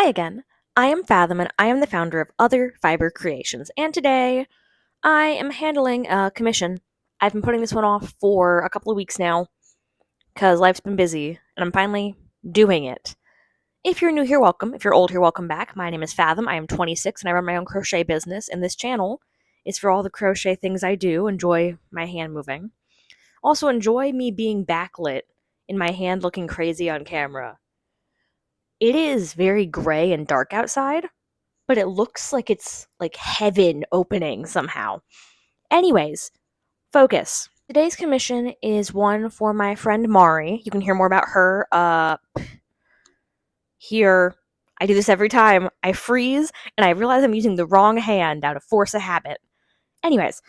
Hi again. I am Fathom and I am the founder of Other Fiber Creations. And today I am handling a commission. I've been putting this one off for a couple of weeks now because life's been busy and I'm finally doing it. If you're new here, welcome. If you're old here, welcome back. My name is Fathom. I am 26 and I run my own crochet business. And this channel is for all the crochet things I do. Enjoy my hand moving. Also, enjoy me being backlit in my hand looking crazy on camera. It is very gray and dark outside, but it looks like it's like heaven opening somehow. Anyways, focus. Today's commission is one for my friend Mari. You can hear more about her here. I do this every time. I freeze and I realize I'm using the wrong hand out of force of habit. Anyways,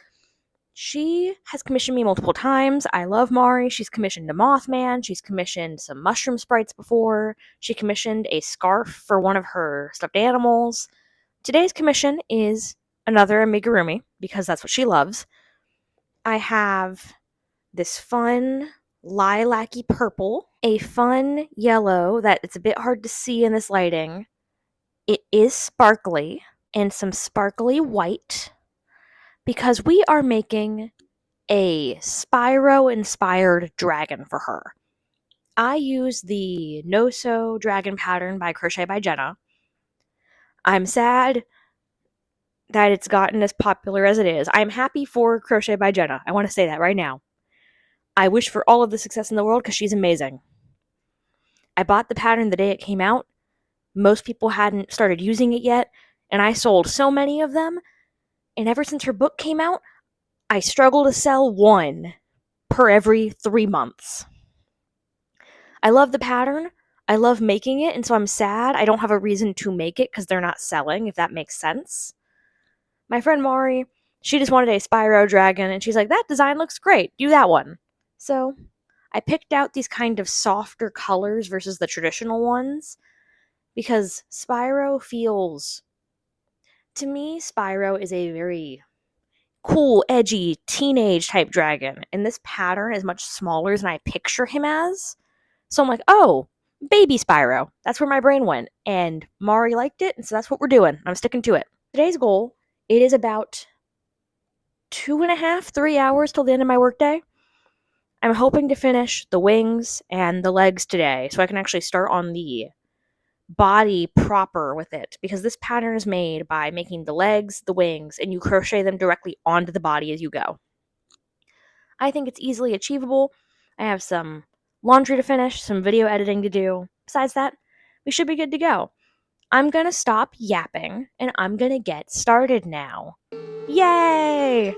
she has commissioned me multiple times. I love Mari. She's commissioned a Mothman. She's commissioned some mushroom sprites before. She commissioned a scarf for one of her stuffed animals. Today's commission is another amigurumi, because that's what she loves. I have this fun lilac-y purple, a fun yellow that it's a bit hard to see in this lighting. It is sparkly, and some sparkly white, because we are making a Spyro-inspired dragon for her. I use the No-So dragon pattern by Crochet by Jenna. I'm sad that it's gotten as popular as it is. I'm happy for Crochet by Jenna. I want to say that right now. I wish for all of the success in the world because she's amazing. I bought the pattern the day it came out. Most people hadn't started using it yet, and I sold so many of them. And ever since her book came out, I struggle to sell one per every 3 months. I love the pattern. I love making it, and so I'm sad I don't have a reason to make it because they're not selling, if that makes sense. My friend Mari, she just wanted a Spyro dragon, and she's like, that design looks great. Do that one. So I picked out these kind of softer colors versus the traditional ones because Spyro feels... To me, Spyro is a very cool, edgy, teenage type dragon, and this pattern is much smaller than I picture him as. So I'm like, oh, baby Spyro. That's where my brain went. And Mari liked it, and so that's what we're doing. I'm sticking to it. Today's goal, it is about 2.5, 3 hours till the end of my workday. I'm hoping to finish the wings and the legs today so I can actually start on the body proper with it, because this pattern is made by making the legs, the wings, and you crochet them directly onto the body as you go. I think it's easily achievable. I have some laundry to finish, some video editing to do. Besides that, we should be good to go. I'm gonna stop yapping and I'm gonna get started now. Yay!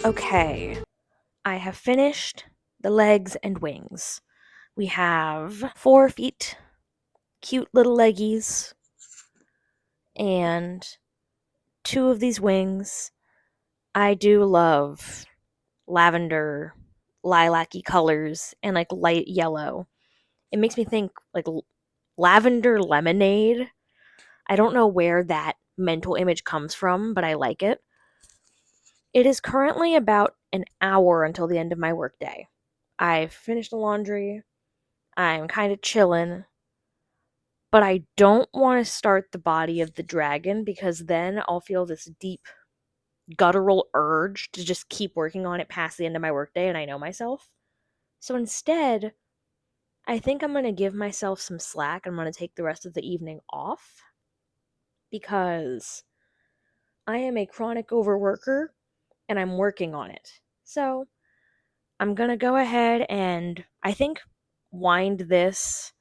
Okay, I have finished the legs and wings. We have 4 feet, cute little leggies, and 2 of these wings. I do love lavender, lilac-y colors and like light yellow. It makes me think like lavender lemonade. I don't know where that mental image comes from, but I like it. It is currently about an hour until the end of my workday. I've finished the laundry. I'm kind of chilling. But I don't want to start the body of the dragon because then I'll feel this deep guttural urge to just keep working on it past the end of my workday, and I know myself. So instead, I think I'm going to give myself some slack. I'm going to take the rest of the evening off because I am a chronic overworker and I'm working on it. So I'm going to go ahead and, I think, wind this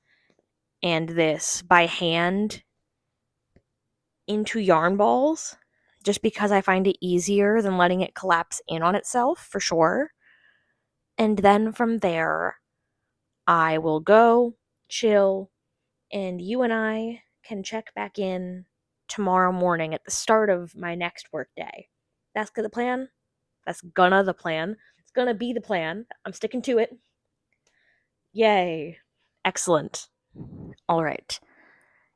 and this by hand into yarn balls, just because I find it easier than letting it collapse in on itself, for sure. And then from there, I will go, chill, and you and I can check back in tomorrow morning at the start of my next work day. That's the plan. That's the plan. It's gonna be the plan. I'm sticking to it. Yay. Excellent. All right.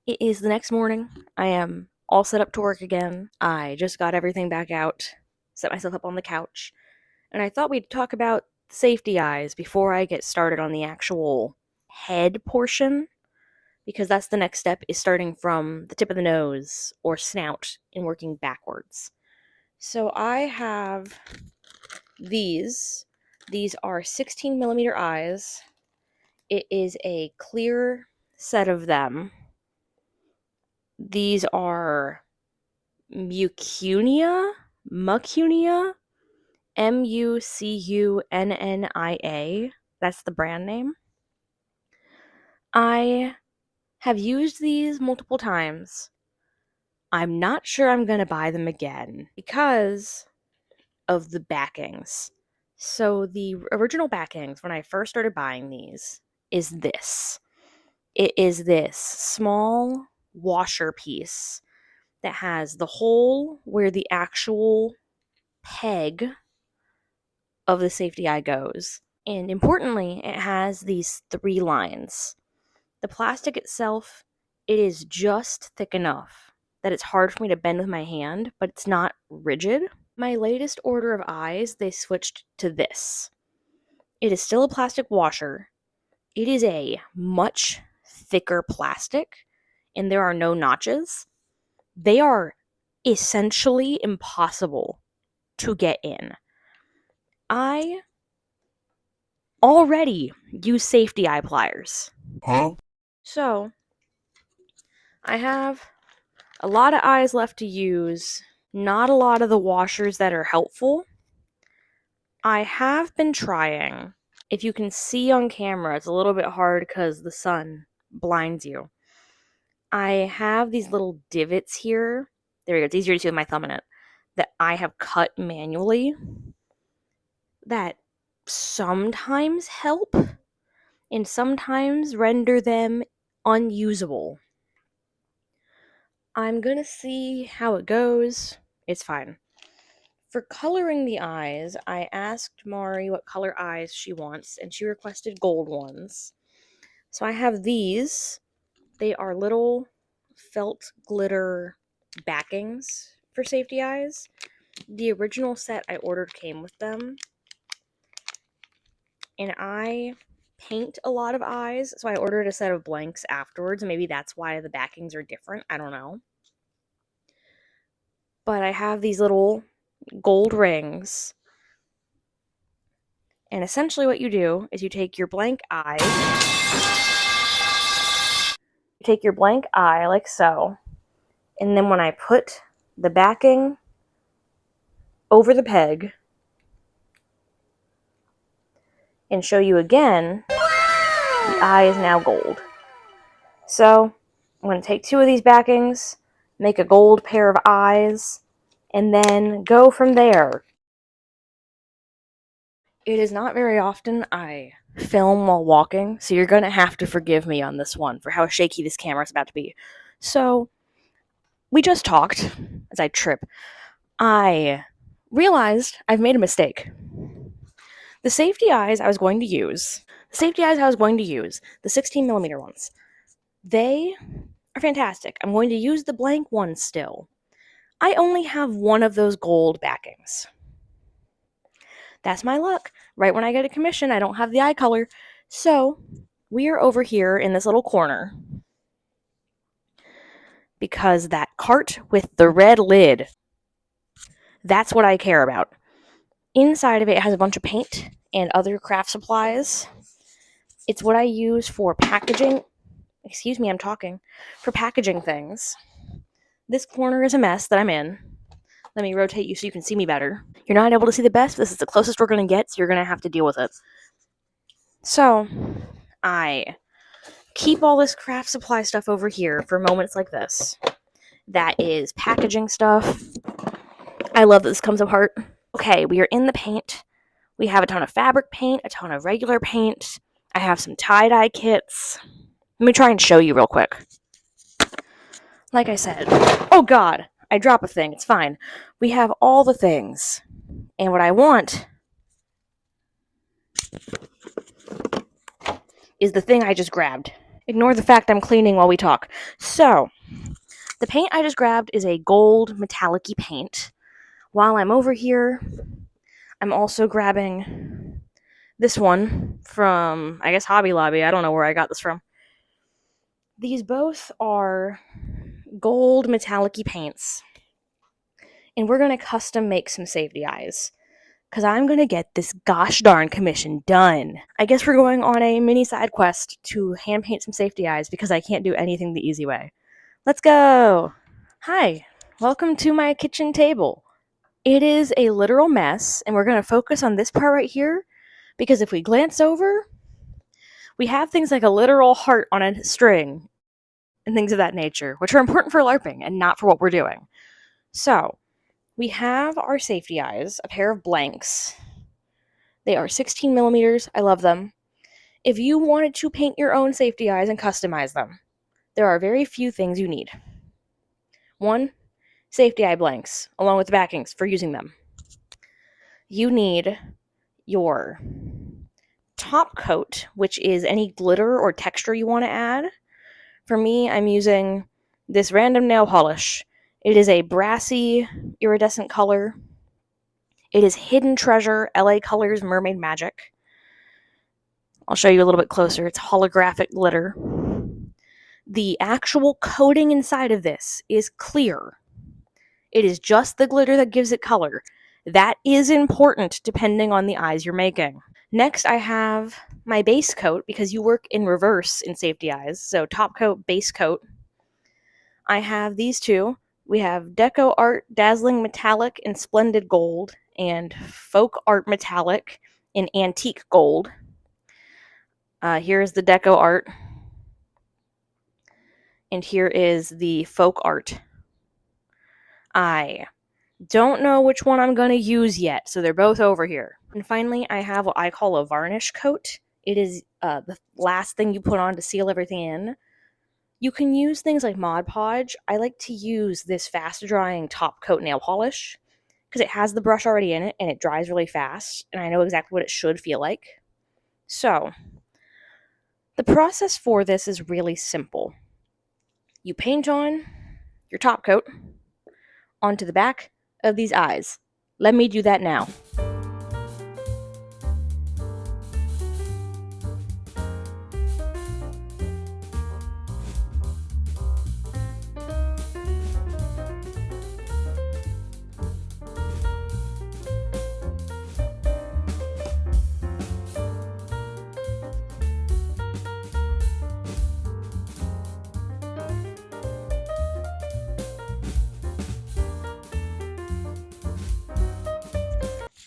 It is the next morning. I am all set up to work again. I just got everything back out, set myself up on the couch, and I thought we'd talk about safety eyes before I get started on the actual head portion, because that's the next step, is starting from the tip of the nose or snout and working backwards. So I have these. These are 16 millimeter eyes. It is a clear set of them. These are Mucunia, Mucunnia. That's the brand name. I have used these multiple times. I'm not sure I'm going to buy them again because of the backings. So the original backings, when I first started buying these, is this. It is this small washer piece that has the hole where the actual peg of the safety eye goes. And importantly, it has these 3 lines. The plastic itself, it is just thick enough that it's hard for me to bend with my hand, but it's not rigid. My latest order of eyes, they switched to this. It is still a plastic washer. It is a much thicker plastic, and there are no notches. They are essentially impossible to get in. I already use safety eye pliers. Huh? So, I have a lot of eyes left to use, not a lot of the washers that are helpful. I have been trying. If you can see on camera, it's a little bit hard because the sun blinds you. I have these little divots here. There we go. It's easier to see with my thumb in it. That I have cut manually. That sometimes help and sometimes render them unusable. I'm gonna see how it goes. It's fine. For coloring the eyes, I asked Mari what color eyes she wants, and she requested gold ones. So I have these. They are little felt glitter backings for safety eyes. The original set I ordered came with them. And I paint a lot of eyes, so I ordered a set of blanks afterwards. Maybe that's why the backings are different. I don't know. But I have these little gold rings. And essentially what you do is you take your blank eye. You take your blank eye like so. And then when I put the backing over the peg and show you again, the eye is now gold. So I'm going to take 2 of these backings, make a gold pair of eyes, and then go from there. It is not very often I film while walking, so you're going to have to forgive me on this one for how shaky this camera is about to be. So, we just talked as I trip. I realized I've made a mistake. The safety eyes I was going to use, the 16 millimeter ones, they are fantastic. I'm going to use the blank ones still. I only have one of those gold backings. That's my luck. Right when I get a commission, I don't have the eye color. So, we are over here in this little corner because that cart with the red lid, that's what I care about. Inside of it has a bunch of paint and other craft supplies. It's what I use for packaging. Excuse me, I'm talking. For packaging things. This corner is a mess that I'm in. Let me rotate you so you can see me better. You're not able to see the best, but this is the closest we're going to get, so you're going to have to deal with it. So, I keep all this craft supply stuff over here for moments like this. That is packaging stuff. I love that this comes apart. Okay, we are in the paint. We have a ton of fabric paint, a ton of regular paint. I have some tie-dye kits. Let me try and show you real quick. Like I said, oh god, I drop a thing, it's fine. We have all the things. And what I want is the thing I just grabbed. Ignore the fact I'm cleaning while we talk. So, the paint I just grabbed is a gold metallic-y paint. While I'm over here, I'm also grabbing this one from, I guess, Hobby Lobby. I don't know where I got this from. These both are gold metallic-y paints. And we're going to custom make some safety eyes. Because I'm going to get this gosh darn commission done. I guess we're going on a mini side quest to hand paint some safety eyes because I can't do anything the easy way. Let's go! Hi, welcome to my kitchen table. It is a literal mess, and we're going to focus on this part right here because if we glance over, we have things like a literal heart on a string and things of that nature, which are important for LARPing and not for what we're doing. So, we have our safety eyes, a pair of blanks. They are 16 millimeters. I love them. If you wanted to paint your own safety eyes and customize them, there are very few things you need. 1, safety eye blanks, along with the backings for using them. You need your top coat, which is any glitter or texture you want to add. For me, I'm using this random nail polish. It is a brassy, iridescent color. It is Hidden Treasure, LA Colors Mermaid Magic. I'll show you a little bit closer. It's holographic glitter. The actual coating inside of this is clear. It is just the glitter that gives it color. That is important depending on the eyes you're making. Next, I have my base coat because you work in reverse in safety eyes. So top coat, base coat. I have these two. We have Deco Art Dazzling Metallic in Splendid Gold and Folk Art Metallic in Antique Gold. Here's the Deco Art. And here is the Folk Art. I don't know which one I'm going to use yet, so they're both over here. And finally, I have what I call a varnish coat. It is the last thing you put on to seal everything in. You can use things like Mod Podge. I like to use this fast-drying top coat nail polish because it has the brush already in it and it dries really fast, and I know exactly what it should feel like. So, the process for this is really simple. You paint on your top coat onto the back of these eyes. Let me do that now.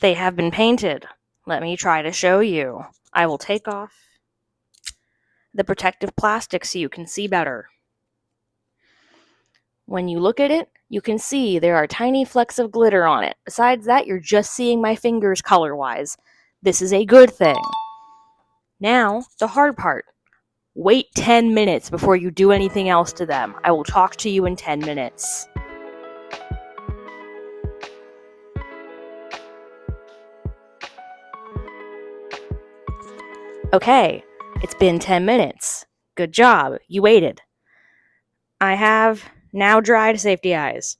They have been painted. Let me try to show you. I will take off the protective plastic so you can see better. When you look at it, you can see there are tiny flecks of glitter on it. Besides that, you're just seeing my fingers color-wise. This is a good thing. Now, the hard part. Wait 10 minutes before you do anything else to them. I will talk to you in 10 minutes. Okay, it's been 10 minutes. Good job, you waited. I have now dried safety eyes.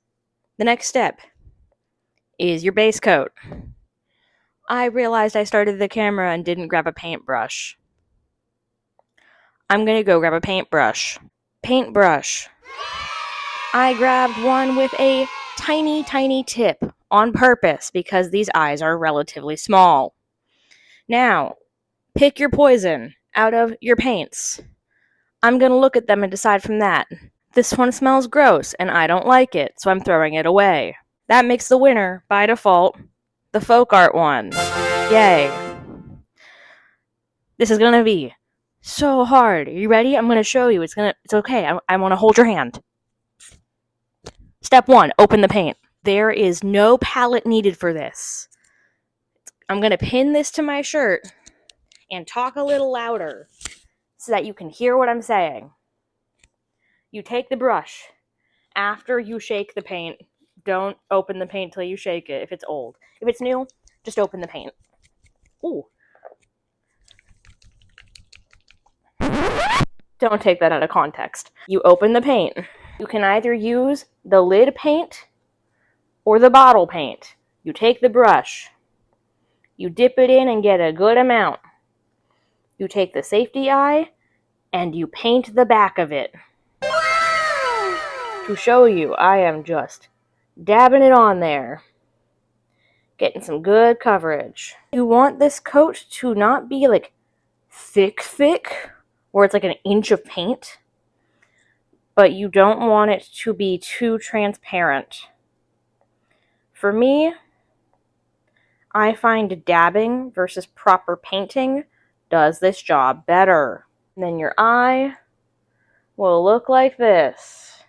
The next step is your base coat. I realized I started the camera and didn't grab a paintbrush. I'm gonna go grab a paintbrush. Paintbrush. I grabbed one with a tiny, tiny tip on purpose because these eyes are relatively small. Now, pick your poison out of your paints. I'm going to look at them and decide from that. This one smells gross and I don't like it, so I'm throwing it away. That makes the winner, by default, the folk art one. Yay. This is going to be so hard. Are you ready? I'm going to show you. It's okay. I want to hold your hand. Step 1, open the paint. There is no palette needed for this. I'm going to pin this to my shirt and talk a little louder so that you can hear what I'm saying. You take the brush after you shake the paint. Don't open the paint till you shake it if it's old. If it's new, just open the paint. Ooh. Don't take that out of context. You open the paint. You can either use the lid paint or the bottle paint. You take the brush. You dip it in and get a good amount. You take the safety eye and you paint the back of it. To show you, I am just dabbing it on there. Getting some good coverage. You want this coat to not be like thick, where it's like an inch of paint, but you don't want it to be too transparent. For me, I find dabbing versus proper painting does this job better. And then your eye will look like this.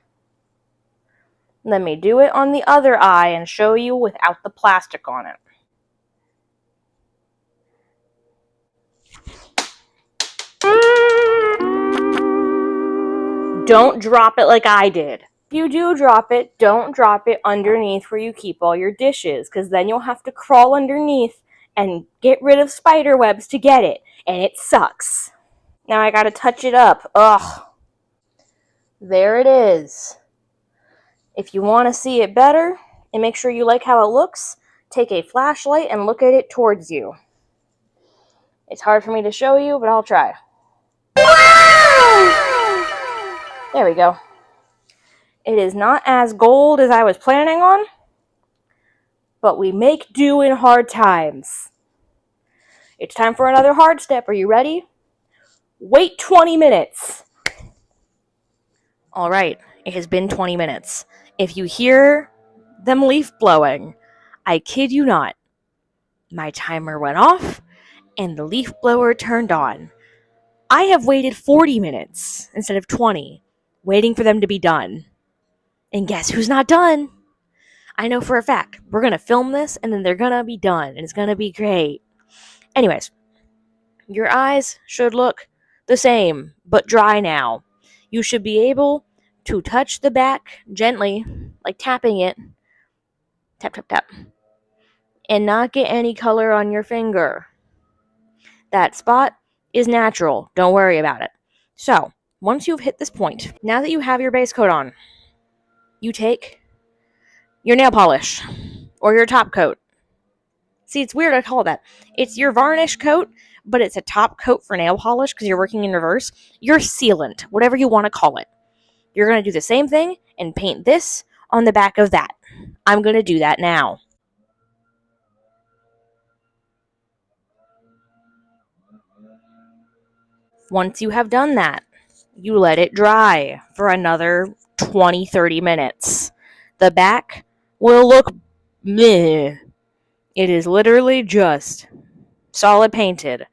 Let me do it on the other eye and show you without the plastic on it. Don't drop it like I did. If you do drop it, don't drop it underneath where you keep all your dishes, because then you'll have to crawl underneath and get rid of spider webs to get it, and it sucks. Now I gotta touch it up. Ugh. There it is. If you want to see it better and make sure you like how it looks, take a flashlight and look at it towards you. It's hard for me to show you, but I'll try. There we go. It is not as gold as I was planning on, but we make do in hard times. It's time for another hard step. Are you ready? Wait 20 minutes. All right, it has been 20 minutes. If you hear them leaf blowing, I kid you not, my timer went off and the leaf blower turned on. I have waited 40 minutes instead of 20, waiting for them to be done. And guess who's not done? I know for a fact. We're going to film this and then they're going to be done and it's going to be great. Anyways, your eyes should look the same, but dry now. You should be able to touch the back gently, like tapping it. Tap, tap, tap. And not get any color on your finger. That spot is natural. Don't worry about it. So, once you've hit this point, now that you have your base coat on, you take your nail polish or your top coat. See, it's weird I call it that. It's your varnish coat, but it's a top coat for nail polish because you're working in reverse. Your sealant, whatever you want to call it. You're going to do the same thing and paint this on the back of that. I'm going to do that now. Once you have done that, you let it dry for another 20-30 minutes. The back will look meh. It is literally just solid painted.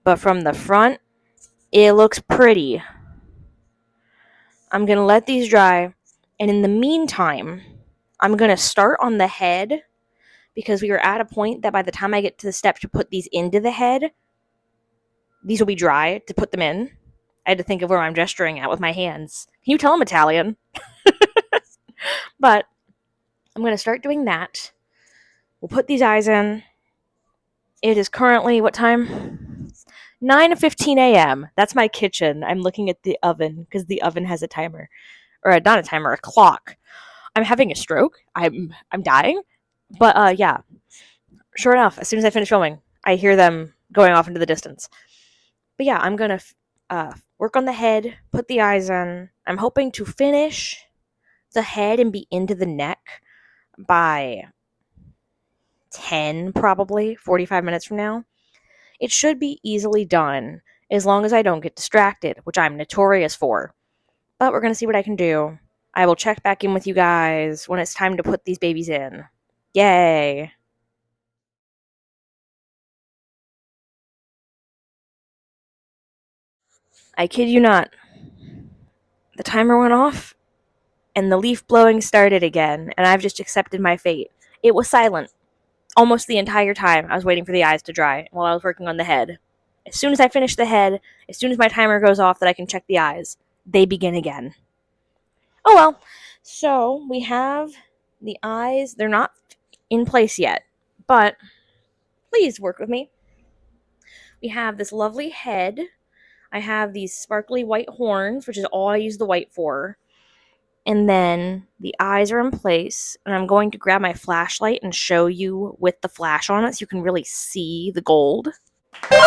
But from the front, it looks pretty. I'm going to let these dry. And in the meantime, I'm going to start on the head because we are at a point that by the time I get to the step to put these into the head, these will be dry to put them in. I had to think of where I'm gesturing at with my hands. Can you tell I'm Italian? But I'm going to start doing that. We'll put these eyes in. It is currently, what time? 9:15 a.m. That's my kitchen. I'm looking at the oven because the oven has a timer. Or not a timer, a clock. I'm having a stroke. I'm dying. But yeah. Sure enough, as soon as I finish filming, I hear them going off into the distance. But yeah, I'm going to work on the head, put the eyes in. I'm hoping to finish the head and be into the neck by 10, probably 45 minutes from now. It should be easily done as long as I don't get distracted, which I'm notorious for. But we're going to see what I can do. I will check back in with you guys when it's time to put these babies in. Yay! I kid you not. The timer went off and the leaf blowing started again, and I've just accepted my fate. It was silent. almost the entire time I was waiting for the eyes to dry while I was working on the head. As soon as I finish the head, as soon as my timer goes off that I can check the eyes, they begin again. Oh well. So we have the eyes. They're not in place yet, but please work with me. We have this lovely head. I have these sparkly white horns, which is all I use the white for. And then the eyes are in place, and I'm going to grab my flashlight and show you with the flash on it so you can really see the gold. Wow!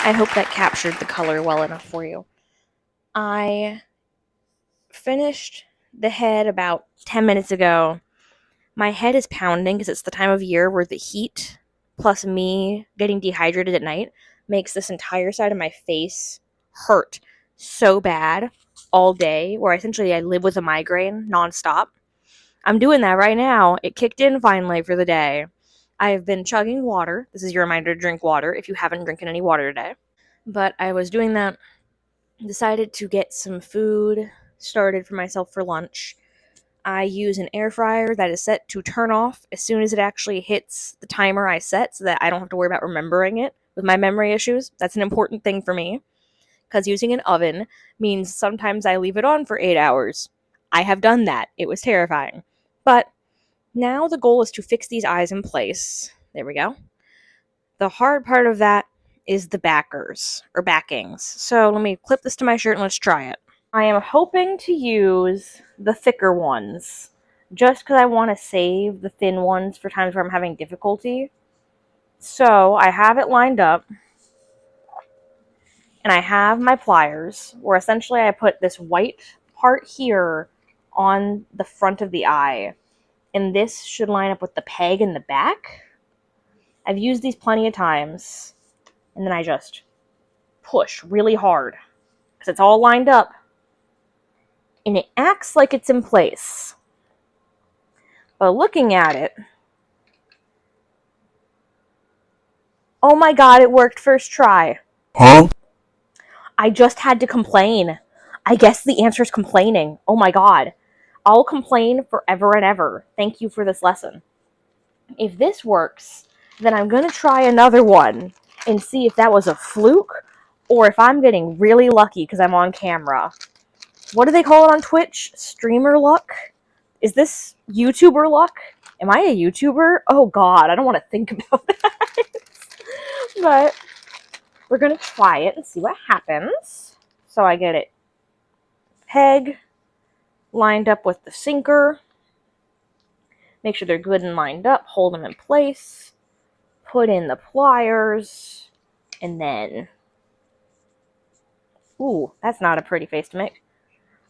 I hope that captured the color well enough for you. I finished the head about 10 minutes ago. My head is pounding because it's the time of year where the heat plus me getting dehydrated at night makes this entire side of my face hurt so bad all day, where essentially I live with a migraine nonstop. I'm doing that right now. It kicked in finally for the day. I've been chugging water. This is your reminder to drink water if you haven't drinking any water today. But I was doing that, decided to get some food started for myself for lunch. I use an air fryer that is set to turn off as soon as it actually hits the timer I set so that I don't have to worry about remembering it with my memory issues. That's an important thing for me because using an oven means sometimes I leave it on for 8 hours. I have done that. It was terrifying. But now the goal is to fix these eyes in place. There we go. The hard part of that is the backings. So let me clip this to my shirt and let's try it. I am hoping to use the thicker ones, just because I want to save the thin ones for times where I'm having difficulty. So I have it lined up, and I have my pliers, where essentially I put this white part here on the front of the eye, and this should line up with the peg in the back. I've used these plenty of times, and then I just push really hard, because it's all lined up, and it acts like it's in place. But looking at it, oh my god, it worked first try. Huh? I just had to complain. I guess the answer is complaining. Oh my god. I'll complain forever and ever. Thank you for this lesson. If this works, then I'm going to try another one and see if that was a fluke or if I'm getting really lucky because I'm on camera. What do they call it on Twitch? Streamer luck? Is this YouTuber luck? Am I a YouTuber? Oh god, I don't want to think about that. But we're going to try it and see what happens. So I get it peg lined up with the sinker. Make sure they're good and lined up. Hold them in place. Put in the pliers. And then... Ooh, that's not a pretty face to make.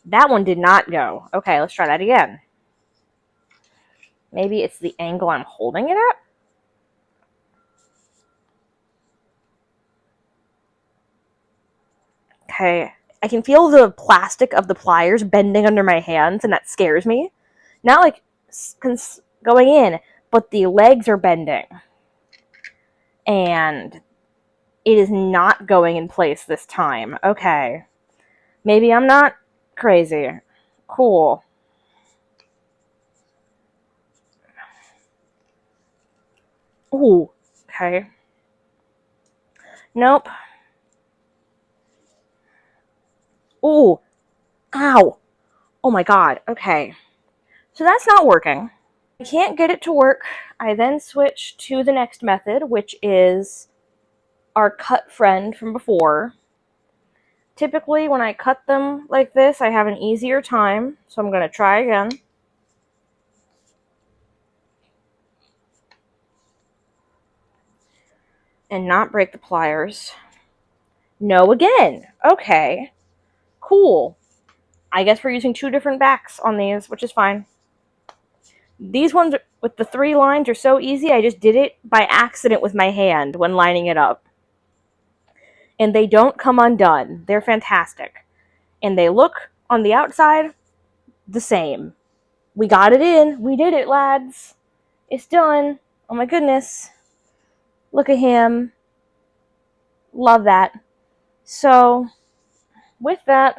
That one did not go. Okay, let's try that again. Maybe it's the angle I'm holding it at? Okay, I can feel the plastic of the pliers bending under my hands, and that scares me. Not like going in, but the legs are bending. And it is not going in place this time. Okay. Maybe I'm not crazy. Cool. Ooh. Okay. Nope. Ooh. Ow. Oh my god. Okay. So that's not working. I can't get it to work. I then switch to the next method, which is our cut friend from before. Typically, when I cut them like this, I have an easier time. So I'm going to try again. And not break the pliers. No again. Okay. Cool. I guess we're using two different backs on these, which is fine. These ones with the 3 lines are so easy, I just did it by accident with my hand when lining it up. And they don't come undone. They're fantastic. And they look, on the outside, the same. We got it in. We did it, lads. It's done. Oh my goodness. Look at him. Love that. So, with that,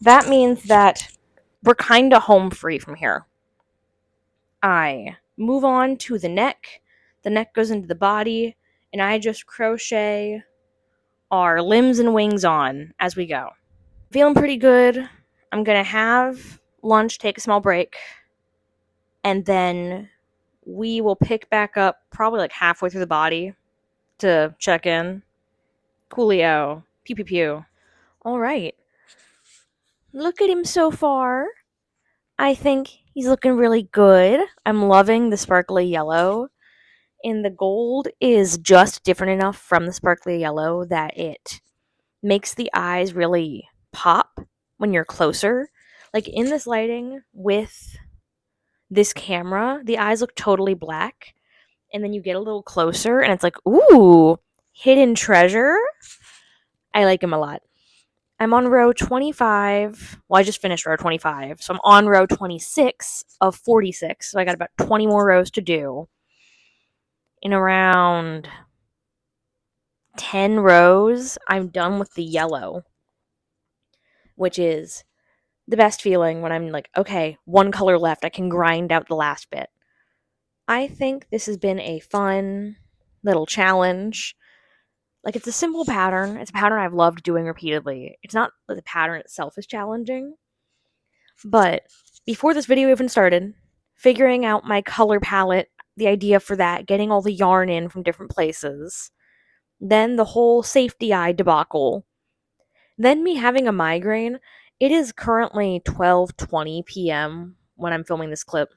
That means that we're kind of home free from here. I move on to the neck. The neck goes into the body, and I just crochet our limbs and wings on as we go. Feeling pretty good. I'm going to have lunch, take a small break, and then we will pick back up probably like halfway through the body to check in. Coolio. Pew pew pew. All right. Look at him so far. I think he's looking really good. I'm loving the sparkly yellow. And the gold is just different enough from the sparkly yellow that it makes the eyes really pop when you're closer. Like in this lighting with this camera, the eyes look totally black. And then you get a little closer and it's like, ooh, hidden treasure. I like him a lot. I'm on row 25. Well, I just finished row 25. So I'm on row 26 of 46. So I got about 20 more rows to do. In around 10 rows, I'm done with the yellow, which is the best feeling when I'm like, okay, one color left. I can grind out the last bit. I think this has been a fun little challenge. Like, it's a simple pattern. It's a pattern I've loved doing repeatedly. It's not that the pattern itself is challenging, but before this video even started, figuring out my color palette, the idea for that, getting all the yarn in from different places, then the whole safety eye debacle, then me having a migraine. It is currently 12:20 p.m. when I'm filming this clip.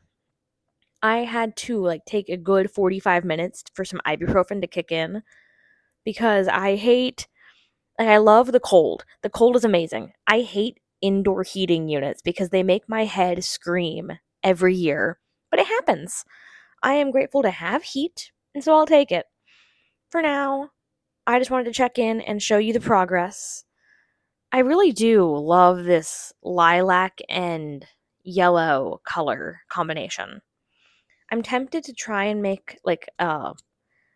I had to take a good 45 minutes for some ibuprofen to kick in because I love the cold. The cold is amazing. I hate indoor heating units because they make my head scream every year. But it happens. I am grateful to have heat, and so I'll take it. For now, I just wanted to check in and show you the progress. I really do love this lilac and yellow color combination. I'm tempted to try and make a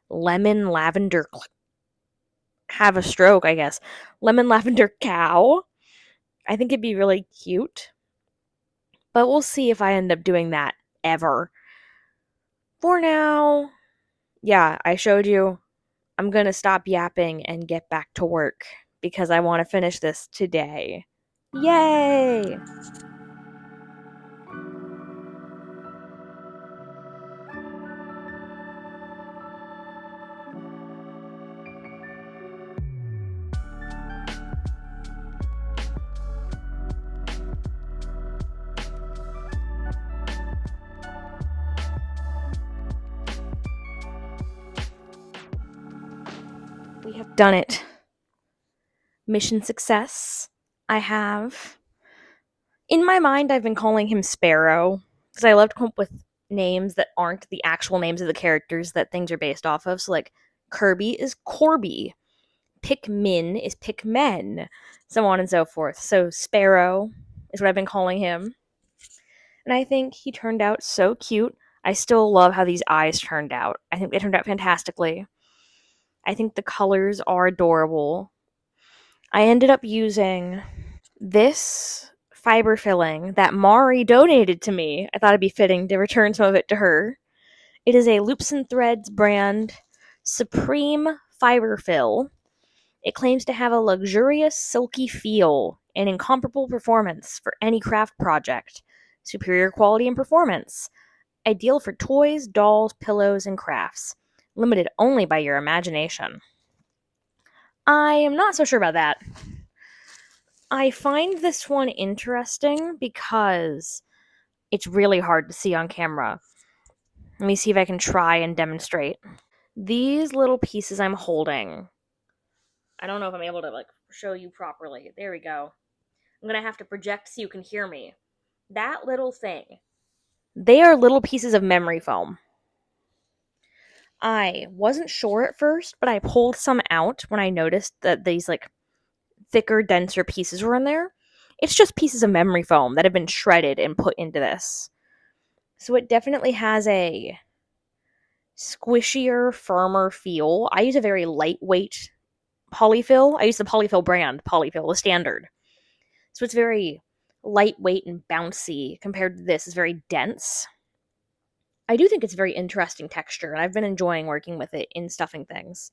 lemon lavender have a stroke, I guess. Lemon lavender cow. I think it'd be really cute. But we'll see if I end up doing that ever. For now, yeah, I showed you. I'm going to stop yapping and get back to work because I want to finish this today. Yay! We have done it. Mission success. I have. In my mind, I've been calling him Spyro because I love to come up with names that aren't the actual names of the characters that things are based off of. So, like, Kirby is Corby, Pikmin is Pikmen, so on and so forth. So, Spyro is what I've been calling him. And I think he turned out so cute. I still love how these eyes turned out. I think they turned out fantastically. I think the colors are adorable. I ended up using this fiber filling that Mari donated to me. I thought it'd be fitting to return some of it to her. It is a Loops and Threads brand Supreme Fiber Fill. It claims to have a luxurious, silky feel and incomparable performance for any craft project. Superior quality and performance. Ideal for toys, dolls, pillows, and crafts. Limited only by your imagination. I am not so sure about that. I find this one interesting because it's really hard to see on camera. Let me see if I can try and demonstrate. These little pieces I'm holding, I don't know if I'm able to show you properly. There we go. I'm gonna have to project so you can hear me. That little thing, they are little pieces of memory foam. I wasn't sure at first, but I pulled some out when I noticed that these thicker, denser pieces were in there. It's just pieces of memory foam that have been shredded and put into this. So it definitely has a squishier, firmer feel. I use a very lightweight polyfill. I use the polyfill brand, polyfill, the standard. So it's very lightweight and bouncy compared to this. It's very dense. I do think it's a very interesting texture, and I've been enjoying working with it in stuffing things.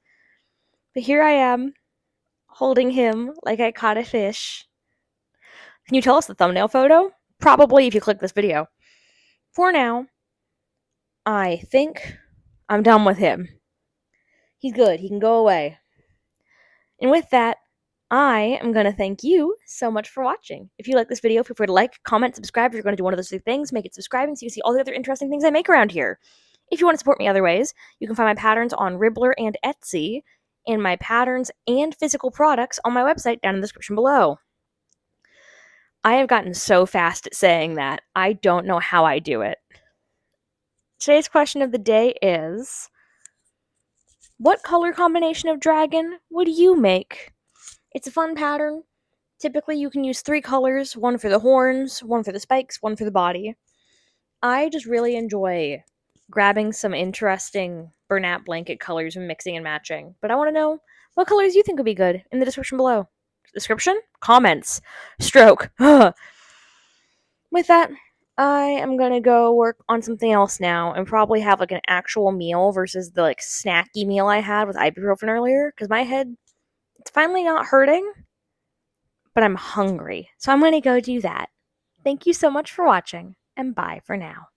But here I am, holding him like I caught a fish. Can you tell us the thumbnail photo? Probably if you click this video. For now, I think I'm done with him. He's good. He can go away. And with that, I am going to thank you so much for watching. If you like this video, feel free to like, comment, subscribe. If you're going to do one of those two things, make it subscribing so you can see all the other interesting things I make around here. If you want to support me other ways, you can find my patterns on Ribbler and Etsy, and my patterns and physical products on my website down in the description below. I have gotten so fast at saying that, I don't know how I do it. Today's question of the day is, what color combination of dragon would you make? It's a fun pattern. Typically, you can use 3 colors, one for the horns, one for the spikes, one for the body. I just really enjoy grabbing some interesting Bernat blanket colors and mixing and matching. But I want to know what colors you think would be good in the description below. Description? Comments. Stroke. With that, I am going to go work on something else now and probably have like an actual meal versus the like snacky meal I had with ibuprofen earlier, because my head, it's finally not hurting, but I'm hungry. So I'm going to go do that. Thank you so much for watching, and bye for now.